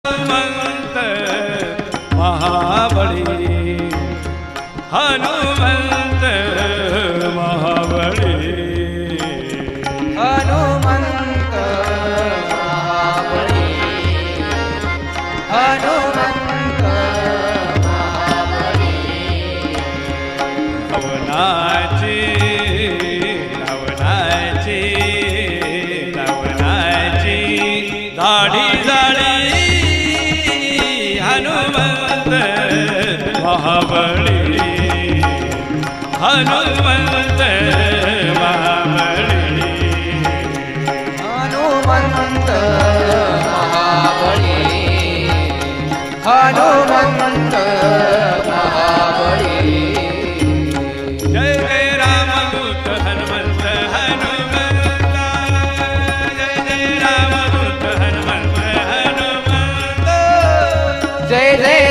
हनुमंत महाबळी हनुमंत महाबळी हनुमंत महाबळी हनुमंत महाबळी नवनाची नवनाची नवनाची दाढी झाली हनुमंत महाबळी हनुमंत महाबळी हनुमंत महाबळी हनुमंत महाबळी जय जय रामदूत हनुमंत हनुमंत जय जय रामदूत हनुमंत हनुमंत जय जय